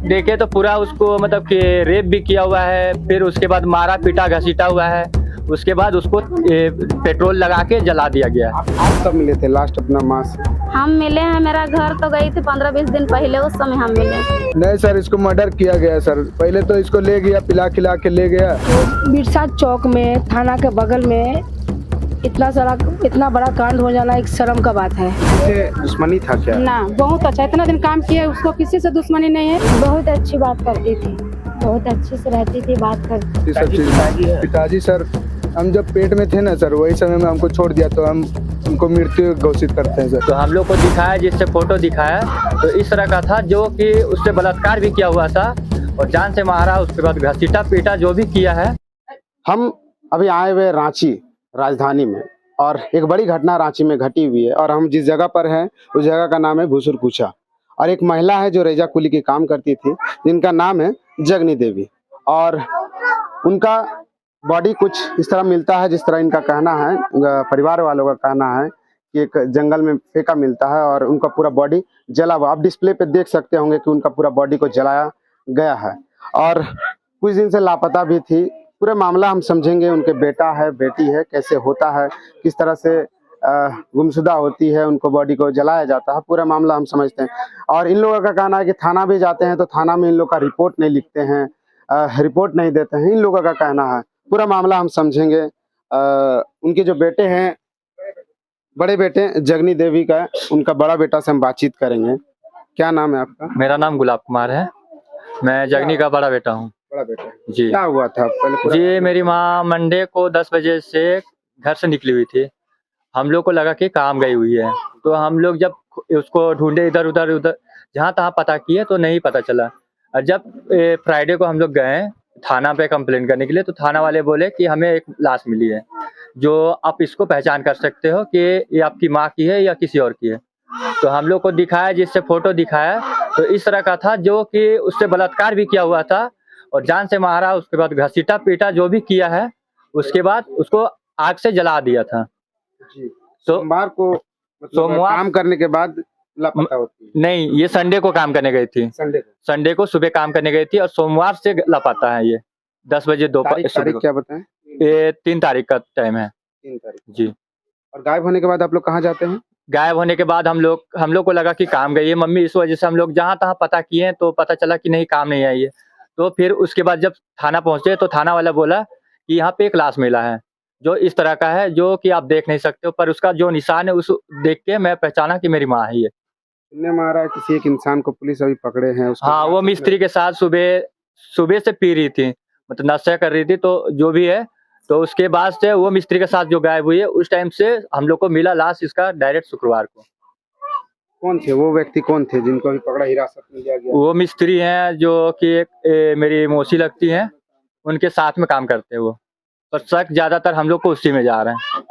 देखे तो पूरा उसको मतलब कि रेप भी किया हुआ है, फिर उसके बाद मारा पीटा घसीटा हुआ है, उसके बाद उसको पेट्रोल लगा के जला दिया गया। आप कब मिले थे लास्ट अपना माँ से? हम मिले हैं, मेरा घर तो गई थी 15-20 दिन पहले, उस समय हम मिले। नहीं सर, इसको मर्डर किया गया सर। पहले तो इसको ले गया, पिला खिला के ले गया। बिरसा चौक में थाना के बगल में इतना बड़ा कांड हो जाना एक शर्म का बात है। दुश्मनी था क्या? ना, बहुत अच्छा, इतना दिन काम किया, उसको किसी से दुश्मनी नहीं है। बहुत अच्छी बात करती थी, बहुत अच्छी से रहती थी, बात करती। पिताजी सर, हम जब पेट में थे ना सर, वही समय में हमको छोड़ दिया, तो हम उनको मृत्यु घोषित करते हैं सर। तो हम लोग को दिखाया, जिससे फोटो दिखाया, तो इस तरह का था जो कि उससे बलात्कार भी किया हुआ था और जान से मारा, उसके बाद घसीटा पीटा जो भी किया है। हम अभी आए हुए रांची राजधानी में, और एक बड़ी घटना रांची में घटी हुई है, और हम जिस जगह पर हैं उस जगह का नाम है भूसुर कुचा। और एक महिला है जो रेजा कुली की काम करती थी, जिनका नाम है जगनी देवी, और उनका बॉडी कुछ इस तरह मिलता है, जिस तरह इनका कहना है, परिवार वालों का कहना है कि एक जंगल में फेंका मिलता है और उनका पूरा बॉडी जला हुआ। आप डिस्प्ले पे देख सकते होंगे कि उनका पूरा बॉडी को जलाया गया है, और कुछ दिन से लापता भी थी। पूरा मामला हम समझेंगे, उनके बेटा है बेटी है, कैसे होता है, किस तरह से गुमशुदा होती है, उनको बॉडी को जलाया जाता है, पूरा मामला हम समझते हैं। और इन लोगों का कहना है कि थाना भी जाते हैं तो थाना में इन लोग का रिपोर्ट नहीं लिखते हैं, रिपोर्ट नहीं देते हैं, इन लोगों का कहना है। पूरा मामला हम समझेंगे। उनके जो बेटे हैं, बड़े बेटे जगनी देवी का, उनका बड़ा बेटा से हम बातचीत करेंगे। क्या नाम है आपका? मेरा नाम गुलाब कुमार है, मैं जगनी का बड़ा बेटा हूँ। बड़ा बेटा जी। क्या हुआ था पहले? जी, मेरी माँ मंडे को 10 बजे से घर से निकली हुई थी। हम लोग को लगा कि काम गई हुई है, तो हम लोग जब उसको ढूंढे इधर उधर जहाँ तहाँ पता किए तो नहीं पता चला। और जब फ्राइडे को हम लोग गए थाना पे कंप्लेन करने के लिए, तो थाना वाले बोले कि हमें एक लाश मिली है, जो आप इसको पहचान कर सकते हो कि ये आपकी माँ की है या किसी और की है। तो हम लोग को दिखाया, जिससे फोटो दिखाया, तो इस तरह का था जो कि उससे बलात्कार भी किया हुआ था और जान से मारा, उसके बाद घसीटा पीटा जो भी किया है, उसके बाद उसको आग से जला दिया था। जी। तो सोमवार को मतलब सोमवार काम करने के बाद लापता होती है? नहीं, ये संडे को काम करने गई थी। संडे को सुबह काम करने गई थी और सोमवार से लापता है। ये 10 बजे दोपहर। तारीख क्या बताएं? ये 3 तारीख का टाइम है। 3 तारीख। जी। और गायब होने के बाद आप लोग कहाँ जाते हैं? गायब होने के बाद हम लोग को लगा कि काम गई है मम्मी, इस वजह से हम लोग जहाँ तहाँ पता किए तो पता चला कि नहीं, काम नहीं आई है। तो फिर उसके बाद जब थाना पहुंचे तो थाना वाला बोला कि यहाँ पे एक लाश मिला है जो इस तरह का है, जो कि आप देख नहीं सकते हो, पर उसका जो निशान है उस देख के मैं पहचाना कि मेरी माँ है ये। किसने मारा? किसी एक इंसान को पुलिस अभी पकड़े हैं उसको? हाँ, वो मिस्त्री के साथ सुबह से पी रही थी, मतलब नशा कर रही थी, तो जो भी है। तो उसके बाद से वो मिस्त्री के साथ जो गायब हुई है, उस टाइम से हम लोग को मिला लाश इसका डायरेक्ट शुक्रवार को। कौन थे वो व्यक्ति, कौन थे जिनको अभी पकड़ा, हिरासत में लिया गया? वो मिस्त्री हैं जो कि मेरी मौसी लगती हैं, उनके साथ में काम करते हैं वो, पर शक ज्यादातर हम लोग को उसी में जा रहे हैं।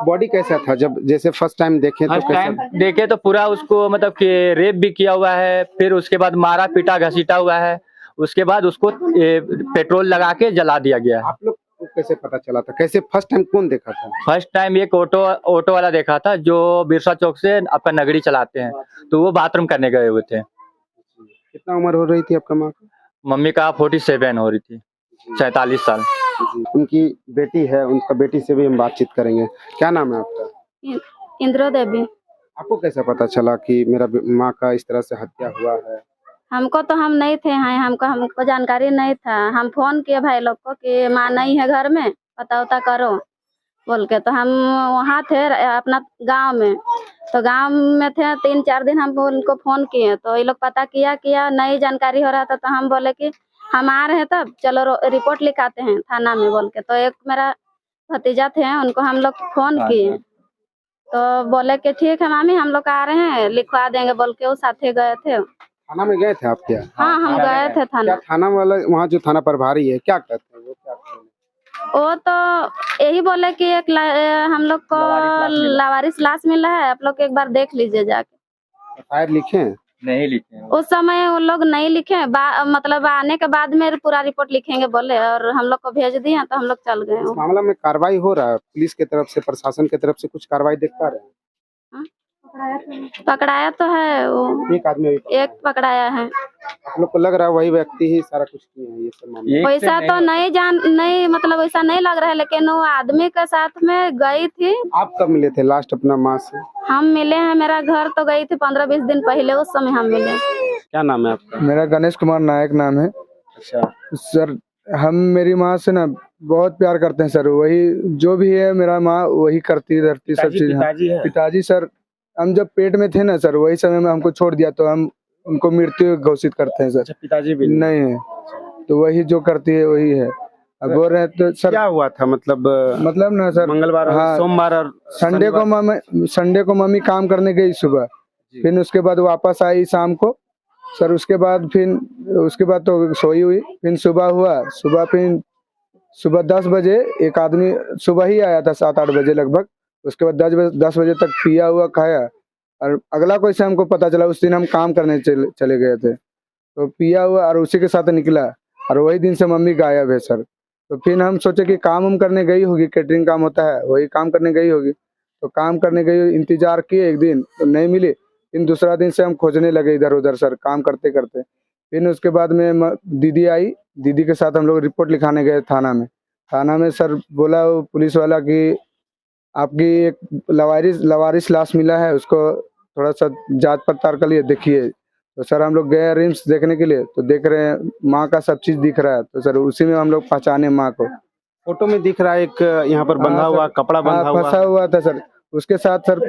बॉडी कैसा था जब जैसे फर्स्ट टाइम देखे तो? फर्स्ट टाइम देखे तो पूरा उसको मतलब कि रेप भी किया हुआ है, फिर उसके बाद मारा पीटा घसीटा हुआ है, उसके बाद उसको पेट्रोल लगा के जला दिया गया। आप लोग को कैसे पता चला था? कैसे फर्स्ट टाइम कौन देखा था? फर्स्ट टाइम एक ऑटो वाला देखा था, जो बिरसा चौक से आपका नगरी चलाते हैं, तो वो बाथरूम करने गए हुए थे। कितना उम्र हो रही थी आपका माँ की? मम्मी का 47 हो रही थी, 47 साल। उनकी बेटी है, उनका बेटी से भी हम बातचीत करेंगे। क्या नाम है आपका? इंद्रो देवी। आपको कैसा पता चला कि मेरा माँ का इस तरह से हत्या हुआ है? हमको तो हम नहीं थे, हैं हमको जानकारी नहीं था। हम फोन किए भाई लोग को कि माँ नहीं है घर में, पता उता करो बोल के। तो हम वहाँ थे अपना गांव में, तो गांव में थे 3-4 दिन। हम उनको फोन किए तो ये लोग पता किया नहीं जानकारी हो रहा था। तो हम बोले कि हम आ रहे हैं, तब चलो रिपोर्ट लिखाते हैं थाना में बोल के। तो एक मेरा भतीजा थे, उनको हम लोग फोन किए तो बोले कि ठीक है मामी, हम लोग आ रहे हैं, लिखवा देंगे बोल के। वो साथे गए थे। थाना में गए थे आप क्या? हाँ, हम गए थे थाना। क्या थाना वाला, वहाँ जो थाना प्रभारी है, क्या कहते हैं वो? क्या कहते हैं? वो तो यही बोले कि हम लोग को लावारिस लाश मिला है, आप लोग एक बार देख लीजिए जाके। FIR लिखे? नहीं लिखे उस समय वो लोग नहीं लिखे, मतलब आने के बाद में पूरा रिपोर्ट लिखेंगे बोले, और हम लोग को भेज दिए तो हम लोग चल गए। इस मामला में कार्रवाई हो रहा है पुलिस की तरफ से, प्रशासन की तरफ से कुछ कार्रवाई देख पा रहे हैं? पकड़ाया तो है वो, एक आदमी अभी एक पकड़ाया है। आप लोग को लग रहा है वही व्यक्ति ही सारा कुछ किए हैं ये सब मामला? एक से वैसा तो नहीं मतलब वैसा नहीं लग रहा है, लेकिन वो आदमी के साथ में गई थी। आप कब मिले थे लास्ट अपना माँ से? हम मिले हैं, मेरा घर तो गई थी 15-20 दिन पहले, उस समय हम मिले। क्या नाम है आपका? मेरा गणेश कुमार नायक नाम है अच्छा, सर। हम मेरी माँ से ना बहुत प्यार करते हैं सर। वही जो भी है मेरा माँ वही करती रहती सब चीज। पिताजी है? पिताजी सर, हम जब पेट में थे ना सर, वही समय में हमको छोड़ दिया, तो हम उनको मृत्यु घोषित करते हैं सर। अच्छा, पिताजी भी नहीं है तो वही जो करती है वही है। अब बोल रहे हैं तो सर क्या हुआ था मतलब ना सर, मंगलवार और हाँ, सोमवार और संडे को मम्मी काम करने गई सुबह, फिर उसके बाद वापस आई शाम को सर। उसके बाद तो सोई हुई, फिर सुबह हुआ, सुबह 10 बजे एक आदमी सुबह ही आया था, 7-8 बजे लगभग। उसके बाद 10 बजे तक पिया हुआ खाया, और अगला कोई से हमको पता चला, उस दिन हम काम करने चले गए थे, तो पिया हुआ और उसी के साथ निकला, और वही दिन से मम्मी गायब है सर। तो फिर हम सोचे कि काम करने गई होगी, कैटरिंग काम होता है, वही काम करने गई होगी, तो काम करने गई, इंतजार किए एक दिन तो नहीं मिली, फिर दूसरा दिन से हम खोजने लगे इधर उधर सर, काम करते करते। फिर उसके बाद में दीदी आई, दीदी के साथ हम लोग रिपोर्ट लिखाने गए थाना में सर। बोला वो पुलिस वाला कि आपकी एक लवारिस लाश मिला है, उसको थोड़ा सा जांच पड़ताल कर लिए देखिए। तो सर हम लोग गए रिम्स देखने के लिए, तो देख रहे हैं माँ का सब चीज दिख रहा है, तो सर उसी में हम लोग पहचाने माँ को। फोटो में दिख रहा है एक यहाँ पर बंधा हुआ कपड़ा बंधा हुआ फंसा हुआ था सर। उसके साथ सर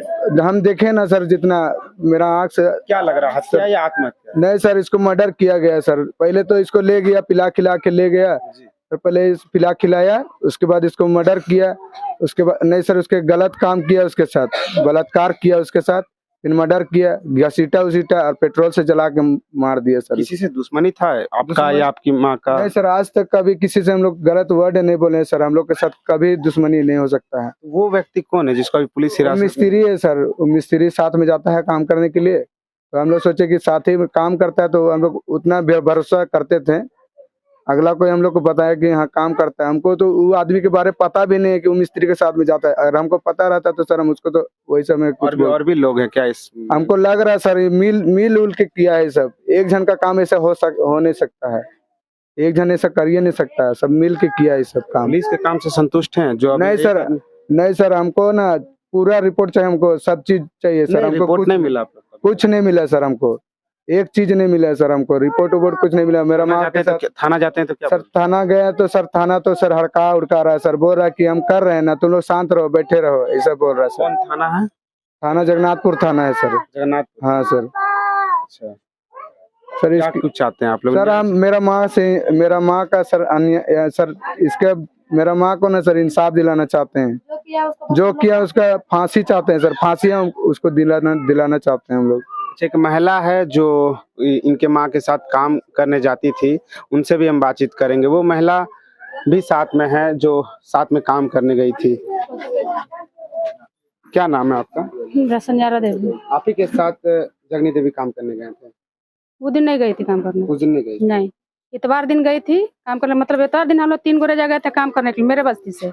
हम देखे ना सर, जितना मेरा आँख से क्या लग रहा है, हत्या या आत्महत्या? नहीं सर, इसको मर्डर किया गया सर। पहले तो इसको ले गया, पिला खिला के ले गया, तो पहले पिला खिलाया, उसके बाद इसको मर्डर किया। उसके बाद नहीं सर, उसके गलत काम किया, उसके साथ बलात्कार किया, उसके साथ फिर मर्डर किया, घसीटा उसीटा और पेट्रोल से जला के मार दिया सर। किसी से दुश्मनी था आपका या आपकी माँ का? नहीं सर, आज तक कभी किसी से हम लोग गलत वर्ड नहीं बोले सर। हम लोग के साथ कभी दुश्मनी नहीं हो सकता है। वो व्यक्ति कौन है जिसको अभी पुलिस वो हिरासत में? मिस्त्री है सर। वो मिस्त्री साथ में जाता है काम करने के लिए, तो हम लोग सोचे कि साथ ही में काम करता है, तो हम लोग उतना भरोसा करते थे। अगला कोई हम लोग को बताया कि हाँ काम करता है, हमको तो वो आदमी के बारे में पता भी नहीं है कि वो मिस्त्री के साथ में जाता है। अगर हमको पता रहता तो सर हम उसको तो वही समय और भी लोग हैं क्या इस? हमको लग रहा है सर मिल उल के किया है सब। एक जन का काम ऐसा हो नहीं सकता है, एक जन ऐसा कर ही नहीं सकता है, सब मिल के किया है सब काम। पुलिस के काम से संतुष्ट हैं जो? नहीं सर, हमको ना पूरा रिपोर्ट चाहिए, हमको सब चीज चाहिए सर। हमको रिपोर्ट नहीं मिला? कुछ नहीं मिला सर, हमको एक चीज नहीं मिला सर, हमको रिपोर्ट कुछ नहीं मिला। मेरा माँ के साथ थाना जाते हैं तो क्या सर, थाना गया तो सर थाना तो सर हड़का उड़का रहा है सर। बोल रहा है कि हम कर रहे हैं ना, तुम लोग शांत रहो, बैठे रहो, ऐसा बोल रहा है सर। कौन थाना है? थाना जगन्नाथपुर थाना है सर। जगन्नाथपुर? हाँ सर। अच्छा सर क्या कुछ चाहते हैं आप लोग? सर हम मेरा माँ का सर सर इसके मेरा माँ को ना सर इंसाफ दिलाना चाहते हैं। जो किया उसका फांसी चाहते हैं सर, फांसी हम उसको दिलाना चाहते हैं हम लोग। एक महिला है जो इनके माँ के साथ काम करने जाती थी, उनसे भी हम बातचीत करेंगे। वो महिला भी साथ में है जो साथ में काम करने गई थी। क्या नाम है आपका? संजारा देवी। आप ही के साथ जगनी देवी काम करने गए थे? वो दिन नहीं गई थी काम करने। उस दिन नहीं गई? नहीं, इतवार दिन गई थी काम करने। मतलब इतवार दिन हम लोग 3 गोरे जगह थे काम करने के लिए मेरे बस्ती से।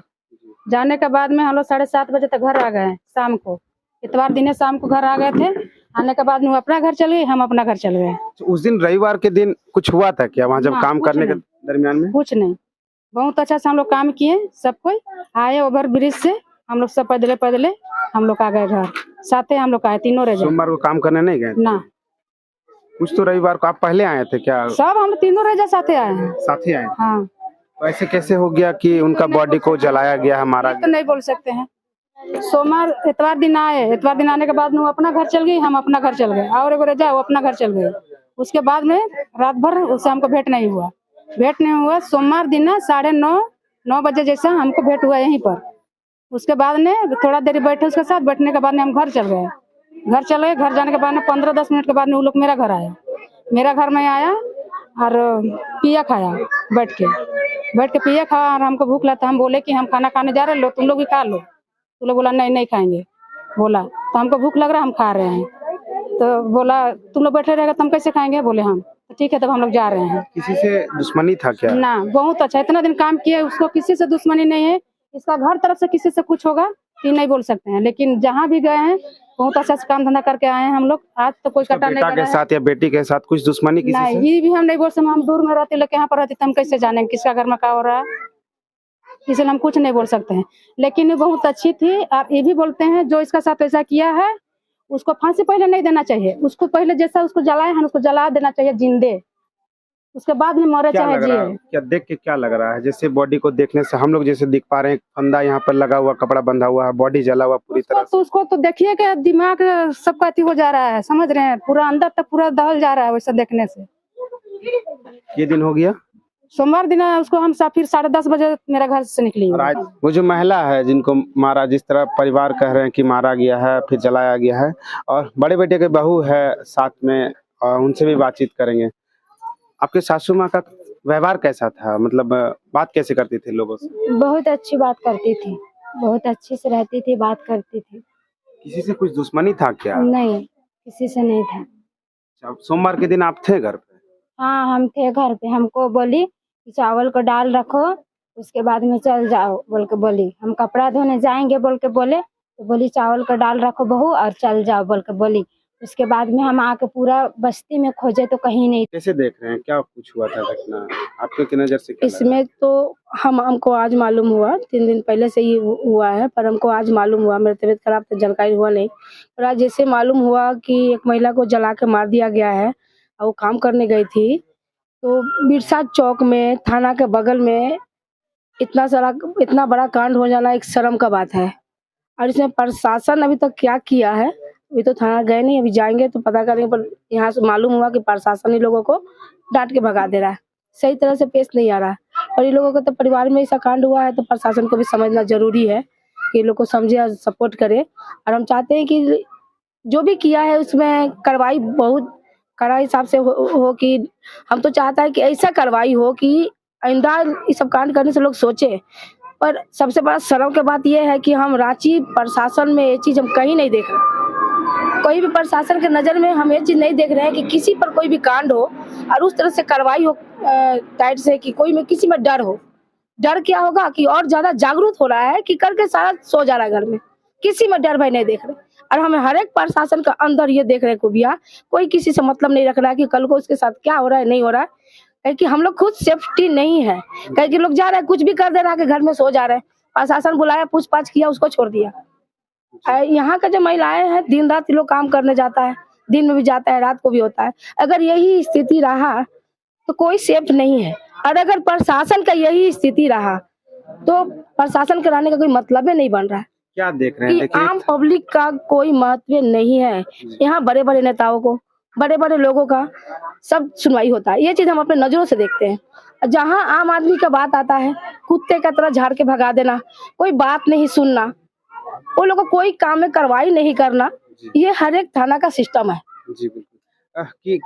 जाने के बाद में हम लोग 7:30 बजे तक घर आ गए शाम को। इतवार दिन शाम को घर आ गए थे। आने के बाद में वो अपना घर चल गई, हम अपना घर चल गए। तो उस दिन रविवार के दिन कुछ हुआ था क्या वहाँ जब हाँ, काम कुछ करने के नहीं। दरमियान में? कुछ नहीं, बहुत अच्छा से हम लोग काम किए। सब कोई आए ओवर ब्रिज से, हम लोग सब पैदले हम लोग आ गए घर। साथे हम लोग आए, तीनों रह जाए। सोमवार को काम करने नहीं गए ना, कुछ तो रविवार को आप पहले आए थे क्या? सब हम लोग तीनों रह जाए साथे आए हैं। साथ ही आए? हाँ, तो ऐसे कैसे हो गया कि उनका बॉडी को जलाया गया, हमारा? तो नहीं बोल सकते हैं। सोमवार इतवार दिन आए, इतवार दिन आने के बाद में वो अपना घर चल गई, हम अपना घर चल गए। और एगो रह जाए वो अपना घर चल गए। उसके बाद में रात भर उससे हमको भेंट नहीं हुआ। सोमवार दिन ना 9:30 बजे जैसा हमको भेंट हुआ यहीं पर। उसके बाद में थोड़ा देर बैठे उसके साथ, बैठने के बाद में हम घर चल गए। घर जाने के बाद में 15-10 मिनट के बाद में वो लोग मेरा घर आया। मेरा घर में आया और पिया खाया, बैठ के पिया खाया। और हमको भूख लगा, हम बोले कि हम खाना खाने जा रहे, लो तुम लोग भी खा लो। तो लोग बोला नहीं खाएंगे। बोला तो हमको भूख लग रहा, हम खा रहे हैं। तो बोला तुम लोग बैठे रहेगा तो हम कैसे खाएंगे? बोले हम तो ठीक है, तब हम लोग जा रहे हैं। किसी से दुश्मनी था क्या? ना, बहुत अच्छा, इतना दिन काम किया, उसको किसी से दुश्मनी नहीं है। इसका घर तरफ से किसी से कुछ होगा ये नहीं बोल सकते हैं, लेकिन जहाँ भी गए हैं बहुत अच्छा से काम धंधा करके आए हैं हम लोग। आज तो कोई कटा नहीं बेटा करा के है। साथ या बेटी के साथ कुछ दुश्मनी किसी नहीं, से? ये भी हम नहीं बोल सकते। हम दूर में रहते, लेकिन यहाँ पर रहते तो हम कैसे जानेंगे किसका घर में क्या हो रहा है, इसलिए हम कुछ नहीं बोल सकते हैं। लेकिन ये बहुत अच्छी थी। और ये भी बोलते हैं जो इसका साथ ऐसा किया है उसको फांसी पहले नहीं देना चाहिए। उसको पहले जैसा उसको जलाए हैं उसको जला देना चाहिए जिंदे, उसके बाद में मरे क्या चाहे लग रहा है, जिए। क्या देख के क्या लग रहा है? जैसे बॉडी को देखने से हम लोग जैसे दिख पा रहे हैं, फंदा यहाँ पर लगा हुआ, कपड़ा बंधा हुआ है, बॉडी जला हुआ पूरी तरह से। उसको तो देखिए कि दिमाग सबका अति हो जा रहा है, समझ रहे हैं, पूरा अंदर तक पूरा दहल जा रहा है वैसा देखने से। ये दिन हो गया। सोमवार दिन उसको हम फिर 10:30 बजे मेरा घर से निकली। और आज वो जो महिला है जिनको मारा, जिस तरह परिवार कह रहे हैं कि मारा गया है फिर जलाया गया है, और बड़े बेटे के बहू है साथ में, और उनसे भी बातचीत करेंगे। आपके सासू माँ का व्यवहार कैसा था, मतलब बात कैसे करती थी लोगों से? बहुत अच्छी बात करती थी, बहुत अच्छे से रहती थी, बात करती थी। किसी से कुछ दुश्मनी था क्या? नहीं, किसी से नहीं था। अच्छा, सोमवार के दिन आप थे घर पे? हाँ, हम थे घर पे। हमको बोली कि चावल को डाल रखो, उसके बाद में चल जाओ बोल के बोली। हम कपड़ा धोने जाएंगे बोल के बोले, तो बोली चावल को डाल रखो बहू और चल जाओ बोल के बोली। उसके बाद में हम आके पूरा बस्ती में खोजे तो कहीं नहीं। कैसे देख रहे हैं, क्या कुछ हुआ था घटना आपके की नजर से? क्या लग रहा इसमें तो हमको आज मालूम हुआ, 3 दिन पहले से ही हुआ है, पर हमको आज मालूम हुआ। मेरी तबीयत खराब तो जानकारी हुआ नहीं, पर आज जैसे मालूम हुआ कि एक महिला को जला के मार दिया गया है और वो काम करने गई थी। तो बिरसा चौक में थाना के बगल में इतना बड़ा कांड हो जाना एक शर्म का बात है। और इसमें प्रशासन अभी तक क्या किया है, अभी तो थाना गए नहीं, अभी जाएंगे तो पता करेंगे। पर यहाँ से मालूम हुआ कि प्रशासन ही लोगों को डांट के भगा दे रहा है, सही तरह से पेश नहीं आ रहा है। और ये लोगों को तो परिवार में ऐसा कांड हुआ है तो प्रशासन को भी समझना जरूरी है कि ये लोग को समझे और सपोर्ट करे। और हम चाहते हैं कि जो भी किया है उसमें कार्रवाई बहुत कड़ा हिसाब से हो कि हम तो चाहता है कि ऐसा कार्रवाई हो कि आइंदा ये सब कांड करने से लोग सोचे। पर सबसे बड़ा शर्म की बात यह है कि हम रांची प्रशासन में ये चीज हम कहीं नहीं देख रहे। कोई भी प्रशासन के नजर में हम ये चीज नहीं देख रहे हैं कि किसी पर कोई भी कांड हो और उस तरह से कार्रवाई हो टाइट से कि कोई में किसी में डर हो। डर क्या होगा कि और ज्यादा जागरूक हो रहा है कि करके सारा सो जा रहा है घर में, किसी में डर भाई नहीं देख रहे। और हमें हर एक प्रशासन का अंदर ये देख रहे को भैया कोई किसी से मतलब नहीं रख रहा है कि कल को उसके साथ क्या हो रहा है नहीं हो रहा है। कहीं कि हम लोग खुद सेफ्टी नहीं है, कहीं कि लोग जा रहे हैं कुछ भी कर दे रहा है कि घर में सो जा रहे हैं। प्रशासन बुलाया, पूछताछ किया, उसको छोड़ दिया। यहाँ का जो महिलाएं हैं दिन रात लोग काम करने जाता है, दिन में भी जाता है, रात को भी होता है। अगर यही स्थिति रहा तो कोई सेफ नहीं है। और अगर प्रशासन का यही स्थिति रहा तो प्रशासन के रहने का कोई मतलब ही नहीं बन रहा है। क्या देख रहे हैं? कि आम पब्लिक का कोई महत्व नहीं है। यहाँ बड़े बड़े नेताओं को, बड़े बड़े लोगों का सब सुनवाई होता है। ये चीज हम अपने नजरों से देखते हैं। जहाँ आम आदमी का बात आता है कुत्ते का तरह झाड़ के भगा देना, कोई बात नहीं सुनना, वो लोगों को कोई काम में कार्रवाई नहीं करना, ये हर एक थाना का सिस्टम है। जी बिल्कुल।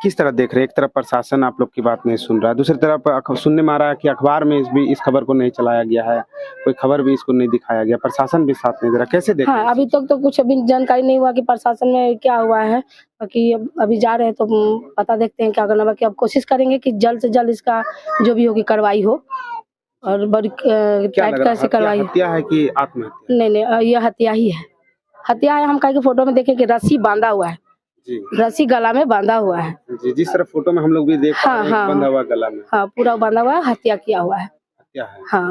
किस तरह देख रहे हैं? एक तरफ प्रशासन आप लोग की बात नहीं सुन रहा है, दूसरी तरफ सुनने में आ रहा है कि अखबार में इस खबर को नहीं चलाया गया है, कोई खबर भी इसको नहीं दिखाया गया, प्रशासन भी साथ नहीं दे रहा। कैसे देख रहे हैं? हाँ, अभी तक तो कुछ अभी जानकारी नहीं हुआ कि प्रशासन में क्या हुआ है। बाकी अभी जा रहे हैं तो पता देखते हैं क्या करना। बाकी अब कोशिश करेंगे कि जल्द से जल्द इसका जो भी होगी कार्रवाई हो और बड़ी टाइट कैसे कार्रवाई हो। हत्या है कि आत्महत्या? नहीं, ये हत्या ही है। हत्या है। हम कहीं के फोटो में देखें कि रस्सी बांधा हुआ है, जी, रस्सी गला में बांधा हुआ है। जी, जिस तरह फोटो में हम लोग भी देख पा रहे हैं, हाँ, बंधा हुआ गला में। हाँ, पूरा बांधा हुआ है, हत्या किया हुआ है। हत्या है। हाँ।